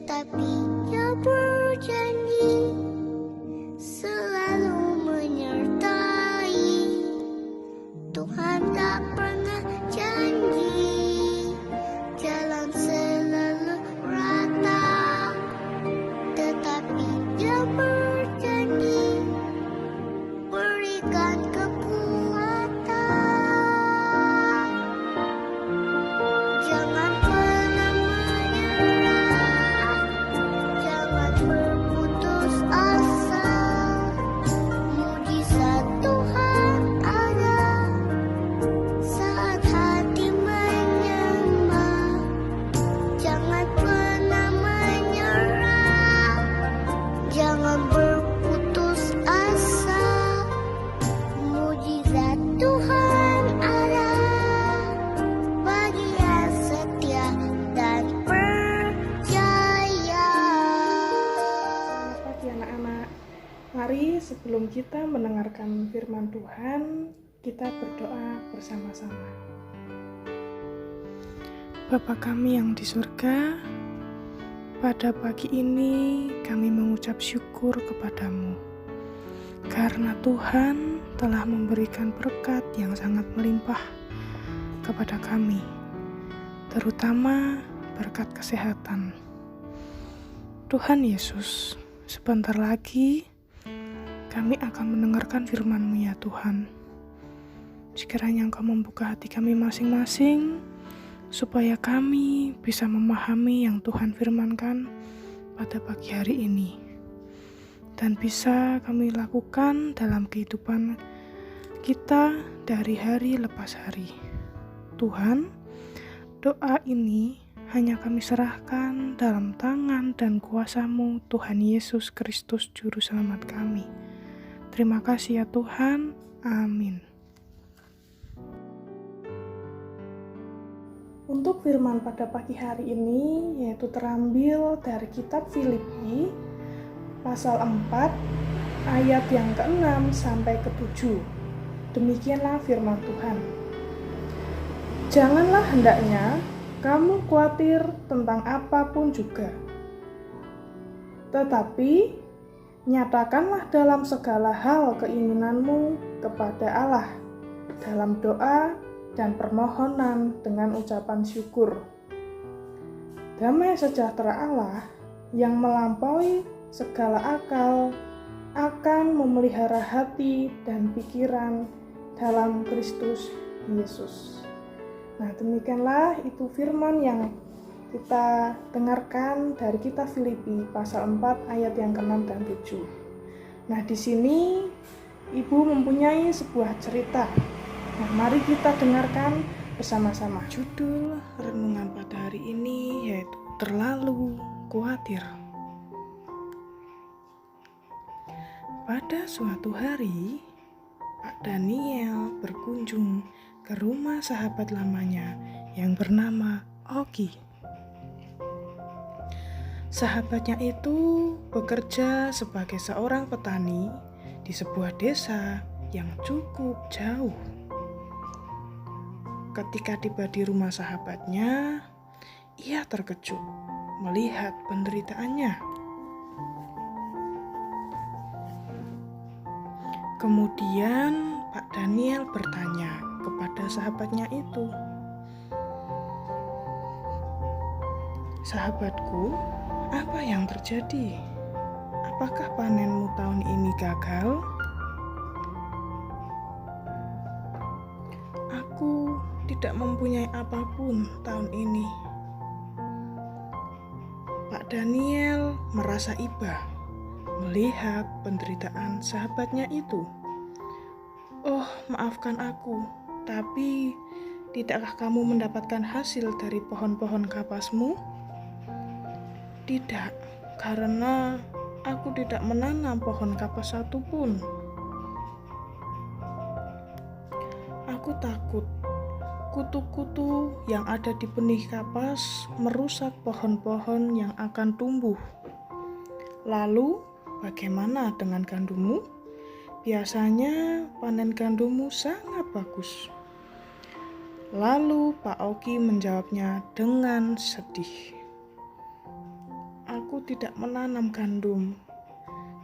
tetapi Dia berjanji selalu menyertai. Tuhan tak pernah janji jalan selalu rata, tetapi Dia berjanji berikan kekuatan. Jangan pernah menyerah, jangan berputus asa. Mujizat Tuhan ada saat hati menyembah. Jangan pernah menyerah, jangan berputus asa. Mujizat Tuhan ada bagi yang setia dan percaya. Selamat pagi anak-anak. Mari sebelum kita mendengarkan firman Tuhan, kita berdoa bersama-sama. Bapa kami yang di surga, pada pagi ini kami mengucap syukur kepadamu, karena Tuhan telah memberikan berkat yang sangat melimpah kepada kami, terutama berkat kesehatan. Tuhan Yesus, sebentar lagi kami akan mendengarkan firman-Mu ya Tuhan. Sekiranya Engkau membuka hati kami masing-masing, supaya kami bisa memahami yang Tuhan firmankan pada pagi hari ini, dan bisa kami lakukan dalam kehidupan kita dari hari lepas hari. Tuhan, doa ini hanya kami serahkan dalam tangan dan kuasa-Mu, Tuhan Yesus Kristus Juru Selamat kami. Terima kasih ya Tuhan. Amin. Untuk firman pada pagi hari ini yaitu terambil dari kitab Filipi pasal 4 ayat yang ke-6 sampai ke-7. Demikianlah firman Tuhan. Janganlah hendaknya kamu khawatir tentang apapun juga, tetapi nyatakanlah dalam segala hal keinginanmu kepada Allah dalam doa dan permohonan dengan ucapan syukur. Damai sejahtera Allah yang melampaui segala akal akan memelihara hati dan pikiran dalam Kristus Yesus. Nah, demikianlah itu firman yang kita dengarkan dari kitab Filipi pasal 4 ayat yang ke-6 dan 7. Nah, di sini Ibu mempunyai sebuah cerita. Nah, mari kita dengarkan bersama-sama. Judul renungan pada hari ini yaitu terlalu khawatir. Pada suatu hari, Pak Daniel berkunjung ke rumah sahabat lamanya yang bernama Ogi. Sahabatnya itu bekerja sebagai seorang petani di sebuah desa yang cukup jauh. Ketika tiba di rumah sahabatnya, ia terkejut melihat penderitaannya. Kemudian Pak Daniel bertanya kepada sahabatnya itu, "Sahabatku, apa yang terjadi? Apakah panenmu tahun ini gagal?" "Aku tidak mempunyai apapun tahun ini." Pak Daniel merasa iba melihat penderitaan sahabatnya itu. "Oh, maafkan aku, tapi tidakkah kamu mendapatkan hasil dari pohon-pohon kapasmu?" "Tidak, karena aku tidak menanam pohon kapas satupun. Aku takut kutu-kutu yang ada di benih kapas merusak pohon-pohon yang akan tumbuh." "Lalu, bagaimana dengan gandummu? Biasanya panen gandummu sangat bagus." Lalu Pak Ogi menjawabnya dengan sedih, aku tidak menanam gandum.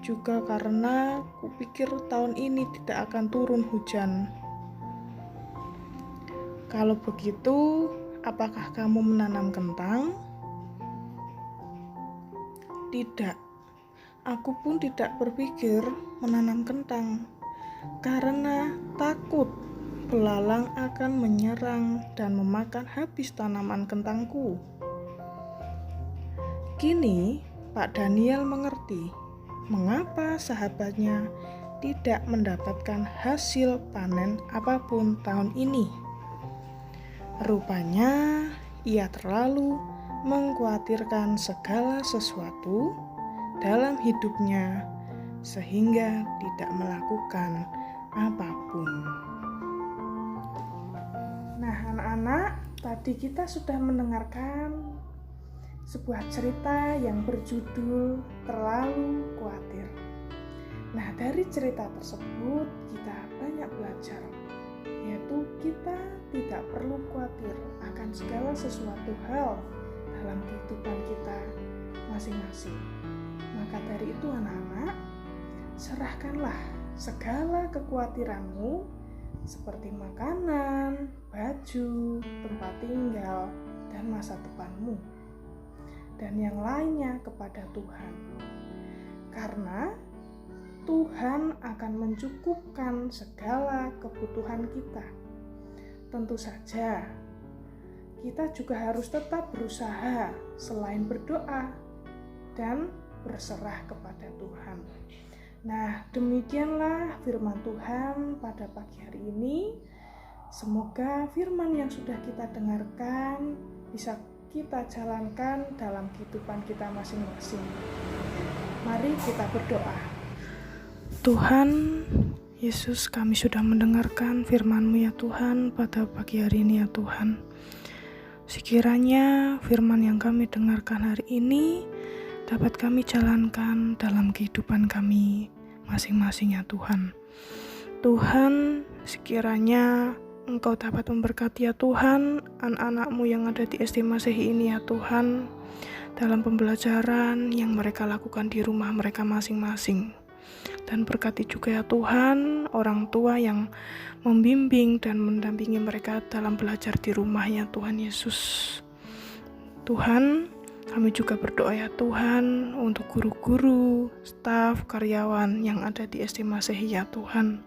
Juga karena kupikir tahun ini tidak akan turun hujan. Kalau begitu, apakah kamu menanam kentang? Tidak, aku pun tidak berpikir menanam kentang karena takut belalang akan menyerang dan memakan habis tanaman kentangku. Kini Pak Daniel mengerti mengapa sahabatnya tidak mendapatkan hasil panen apapun tahun ini. Rupanya ia terlalu mengkhawatirkan segala sesuatu dalam hidupnya sehingga tidak melakukan apapun. Nah, anak-anak, tadi kita sudah mendengarkan sebuah cerita yang berjudul Terlalu Khawatir. Nah, dari cerita tersebut kita banyak belajar, yaitu kita tidak perlu khawatir akan segala sesuatu hal dalam kehidupan kita masing-masing. Maka dari itu anak-anak, serahkanlah segala kekhawatiranmu seperti makanan, baju, tempat tinggal, dan masa depanmu, dan yang lainnya kepada Tuhan. Karena Tuhan akan mencukupkan segala kebutuhan kita. Tentu saja, kita juga harus tetap berusaha selain berdoa dan berserah kepada Tuhan. Nah, demikianlah firman Tuhan pada pagi hari ini. Semoga firman yang sudah kita dengarkan bisa kita jalankan dalam kehidupan kita masing-masing. Mari kita berdoa. Tuhan Yesus, kami sudah mendengarkan firman-Mu ya Tuhan pada pagi hari ini ya Tuhan. Sekiranya firman yang kami dengarkan hari ini dapat kami jalankan dalam kehidupan kami masing-masing ya Tuhan. Tuhan, sekiranya Engkau dapat memberkati ya Tuhan anak-anak-Mu yang ada di SD Masehi ini ya Tuhan, dalam pembelajaran yang mereka lakukan di rumah mereka masing-masing. Dan berkati juga ya Tuhan orang tua yang membimbing dan mendampingi mereka dalam belajar di rumah ya Tuhan Yesus. Tuhan, kami juga berdoa ya Tuhan untuk guru-guru, staf, karyawan yang ada di SD Masehi ya Tuhan.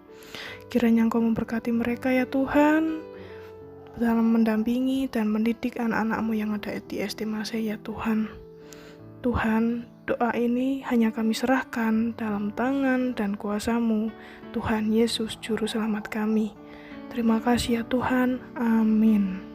Kiranya Engkau memberkati mereka ya Tuhan dalam mendampingi dan mendidik anak-anak-Mu yang ada di SD Masehi ya Tuhan. Tuhan, doa ini hanya kami serahkan dalam tangan dan kuasa-Mu, Tuhan Yesus Juru Selamat kami. Terima kasih ya Tuhan. Amin.